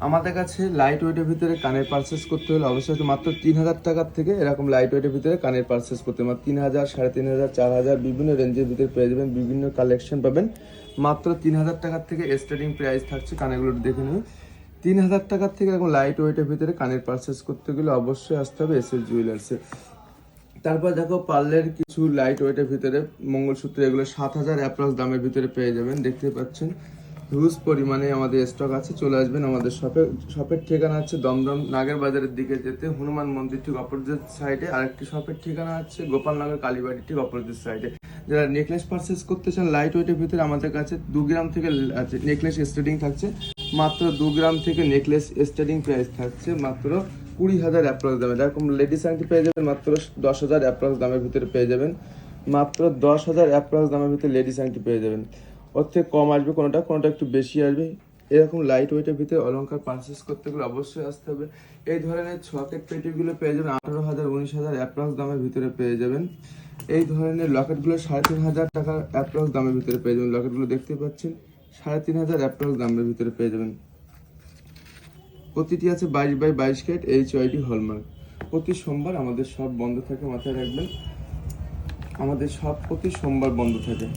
আমাদের কাছে লাইট ওয়েটের ভিতরে কানের পারচেস করতে হলে অবশ্যই মাত্র 3,000 টাকার থেকে এরকম লাইট ওয়েটের ভিতরে কানের পারচেস করতে মাত্র 3,000, 3,500, 4,000 বিভিন্ন রেঞ্জের ভিতরে পেয়ে যাবেন, বিভিন্ন কালেকশন পাবেন। মাত্র 3,000 টাকার থেকে স্টার্টিং প্রাইস থাকছে, কানেরগুলো দেখে নিন। 3,000 টাকার থেকে এরকম লাইট ওয়েটের ভিতরে কানের পারচেস করতে গেলে অবশ্যই আসতে হবে এসএস জুয়েলার্সে। তারপর দেখো পার্লের কিছু লাইট ওয়েটের ভিতরে মঙ্গলসূত্র, এগুলো 7,000 অ্যাপ্রক্স দামের ভিতরে পেয়ে যাবেন। দেখতে পাচ্ছেন হিউজ পরিমাণে আমাদের স্টক আছে, চলে আসবেন আমাদের শপের ঠিকানা হচ্ছে দমদম নাগের বাজারের দিকে যেতে হনুমান মন্দির ঠিক অপোজিট সাইডে, আরেকটি শপের ঠিকানা হচ্ছে গোপালনগর কালীবাড়ি ঠিক অপোজিট সাইডে। যারা নেকলেস পারচেস করতে চান লাইট ওয়েটের ভিতরে আমাদের কাছে 2 গ্রাম থেকে নেকলেস স্টার্টিং থাকছে, মাত্র 2 গ্রাম থেকে নেকলেস স্টার্টিং প্রাইস থাকছে মাত্র 20,000 অ্যাপ্রক্স দামে। এরকম লেডিস আংটি পেয়ে যাবেন মাত্র 10,000 অ্যাপ্রক্স দামের ভিতরে পেয়ে যাবেন, মাত্র 10,000 অ্যাপ্রক্স দামের ভিতরে লেডিস আংটি পেয়ে যাবেন। ওর থেকে কম আসবে কোনোটা, কোনোটা একটু বেশি আসবে। এরকম লাইট ওয়েটের ভিতরে অলংকার পারচেস করতে গেলে অবশ্যই আসতে হবে। এই ধরনের ছকেট পেটিগুলো পেয়ে যাবেন 18,000, 19,000 অ্যাপ্রক্স দামের ভিতরে পেয়ে যাবেন। এই ধরনের লকেটগুলো 3,500 টাকার অ্যাপ্রক্স দামের ভিতরে পেয়ে যাবেন। লকেটগুলো দেখতে পাচ্ছেন 3,500 অ্যাপ্রক্স দামের ভিতরে পেয়ে যাবেন। প্রতিটি আছে 22x22 ক্যারেট HYD হলমার্ক। প্রতি সোমবার আমাদের সব বন্ধ থাকে, মাথায় রাখবেন আমাদের সব প্রতি সোমবার বন্ধ থাকে।